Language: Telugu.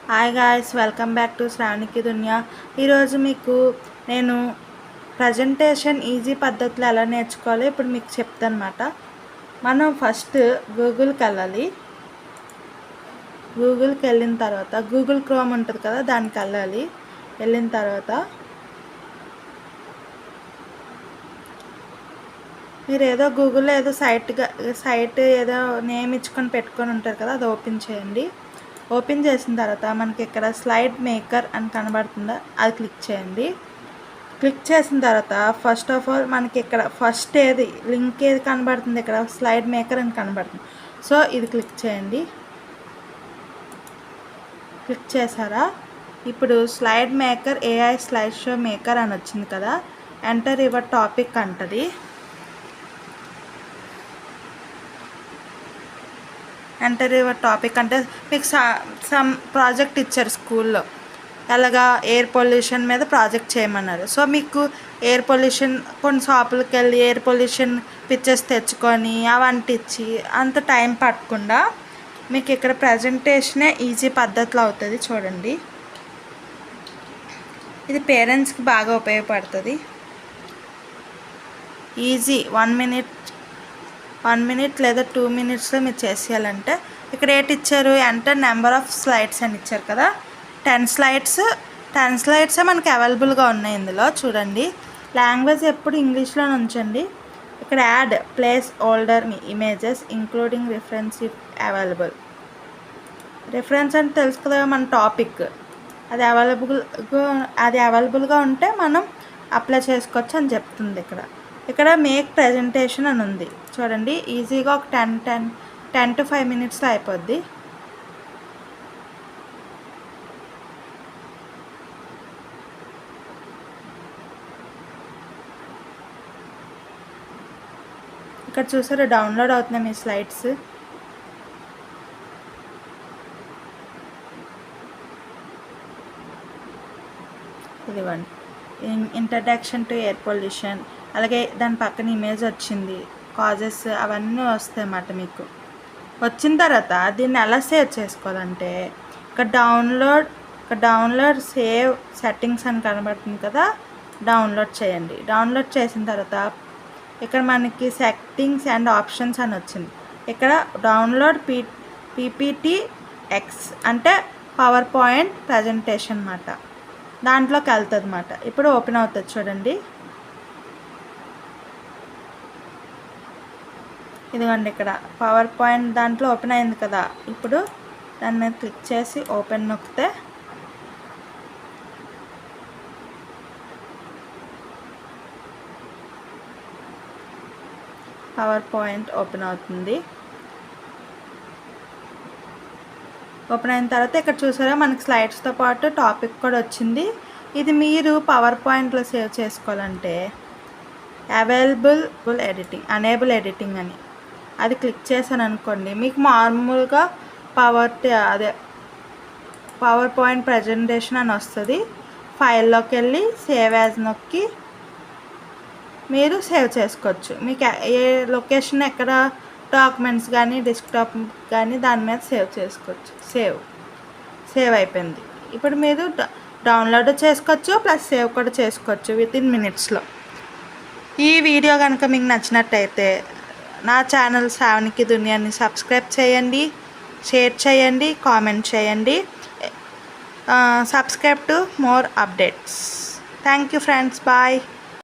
Hi guys, welcome back to శ్రావణికి దునియా. ఈరోజు మీకు నేను ప్రజెంటేషన్ ఈజీ పద్ధతిలో ఎలా నేర్చుకోవాలో ఇప్పుడు మీకు చెప్తాను అన్నమాట. మనం ఫస్ట్ గూగుల్కి వెళ్ళాలి. గూగుల్కి వెళ్ళిన తర్వాత గూగుల్ క్రోమ్ ఉంటుంది కదా, దానికి వెళ్ళాలి. వెళ్ళిన తర్వాత మీరు ఏదో గూగుల్లో ఏదో సైట్ ఏదో నేమ్ ఇచ్చుకొని పెట్టుకొని ఉంటారు కదా, అది ఓపెన్ చేయండి. ఓపెన్ చేసిన తర్వాత మనకి ఇక్కడ స్లైడ్ మేకర్ అని కనబడుతుందా, అది క్లిక్ చేయండి. క్లిక్ చేసిన తర్వాత ఫస్ట్ ఆఫ్ ఆల్ మనకి ఇక్కడ ఫస్ట్ లింక్ ఏది కనబడుతుంది, ఇక్కడ స్లైడ్ మేకర్ అని కనబడుతుంది. సో ఇది క్లిక్ చేయండి. క్లిక్ చేశారా? ఇప్పుడు slide maker AI slide show maker అని వచ్చింది కదా, ఎంటర్ యువర్ టాపిక్ అంటది. ఎంటర్ యువర్ టాపిక్ అంటే మీకు సమ్ ప్రాజెక్ట్ ఇచ్చారు స్కూల్లో, అలాగా ఎయిర్ పొల్యూషన్ మీద ప్రాజెక్ట్ చేయమన్నారు. సో మీకు ఎయిర్ పొల్యూషన్ కొన్ని షాపులకి వెళ్ళి ఎయిర్ పొల్యూషన్ పిక్చర్స్ తెచ్చుకొని అవంటి ఇచ్చి అంత టైం పట్టకుండా మీకు ఇక్కడ ప్రజెంటేషనే ఈజీ పద్ధతిలో అవుతుంది. చూడండి, ఇది పేరెంట్స్కి బాగా ఉపయోగపడుతుంది. ఈజీ 1 మినిట్ లేదా 2 మినిట్స్లో మీరు చేసేయాలంటే ఇక్కడ ఏంటి ఇచ్చారు, ఎంటర్ నెంబర్ ఆఫ్ స్లైడ్స్ అని ఇచ్చారు కదా. 10 స్లైడ్సే మనకి అవైలబుల్గా ఉన్నాయి ఇందులో. చూడండి, లాంగ్వేజ్ ఎప్పుడు ఇంగ్లీష్లో ఉంచండి. ఇక్కడ add place holder images including reference if available. Reference అంటే తెలుసు కదా, మన టాపిక్ అది అవైలబుల్గా ఉంటే మనం అప్లై చేసుకోవచ్చు అని చెప్తుంది. ఇక్కడ మేక్ ప్రజెంటేషన్ అని ఉంది. చూడండి, ఈజీగా ఒక 10 to 5 మినిట్స్లో అయిపోద్ది. ఇక్కడ చూసారు, డౌన్లోడ్ అవుతున్నాయి మీ స్లైడ్స్. ఇదిగోండి, ఇంట్రడక్షన్ టు ఎయిర్ పొల్యూషన్, అలాగే దాని పక్కన ఇమేజ్ వచ్చింది, కాజెస్ అవన్నీ వస్తాయి అన్నమాట. మీకు వచ్చిన తర్వాత దీన్ని ఎలా సేవ్ చేసుకోవాలంటే ఇక్కడ డౌన్లోడ్ సేవ్ సెట్టింగ్స్ అని కనబడుతుంది కదా, డౌన్లోడ్ చేయండి. డౌన్లోడ్ చేసిన తర్వాత ఇక్కడ మనకి సెట్టింగ్స్ అండ్ ఆప్షన్స్ అని వచ్చింది. ఇక్కడ డౌన్లోడ్ PPTX అంటే పవర్ పాయింట్ ప్రజెంటేషన్ అన్నమాట, దాంట్లోకి వెళ్తుంది అన్నమాట. ఇప్పుడు ఓపెన్ అవుతుంది. చూడండి, ఇదిగోండి, ఇక్కడ పవర్ పాయింట్ దాంట్లో ఓపెన్ అయింది కదా. ఇప్పుడు దాని మీద క్లిక్ చేసి ఓపెన్ నొక్కితే పవర్ పాయింట్ ఓపెన్ అవుతుంది. ఓపెన్ అయిన తర్వాత ఇక్కడ చూసారా, మనకి స్లైడ్స్తో పాటు టాపిక్ కూడా వచ్చింది. ఇది మీరు పవర్ పాయింట్లో సేవ్ చేసుకోవాలంటే అనేబుల్ ఎడిటింగ్ అని అది క్లిక్ చేశాను అనుకోండి, మీకు మామూలుగా పవర్ పాయింట్ ప్రజెంటేషన్ అని వస్తుంది. ఫైల్లోకి వెళ్ళి సేవ్ యాజ్ నొక్కి మీరు సేవ్ చేసుకోవచ్చు. మీకు ఏ లొకేషన్ ఎక్కడ డాక్యుమెంట్స్ కానీ డెస్క్టాప్ కానీ దాని మీద సేవ్ చేసుకోవచ్చు. సేవ్ అయిపోయింది. ఇప్పుడు మీరు డౌన్లోడ్ చేసుకోవచ్చు, ప్లస్ సేవ్ కూడా చేసుకోవచ్చు వితిన్ మినిట్స్లో. ఈ వీడియో కనుక మీకు నచ్చినట్టయితే నా ఛానల్ శ్రావణికి దునియాని సబ్స్క్రైబ్ చేయండి, షేర్ చేయండి, కామెంట్ చేయండి. Subscribe to more updates. Thank you friends, bye.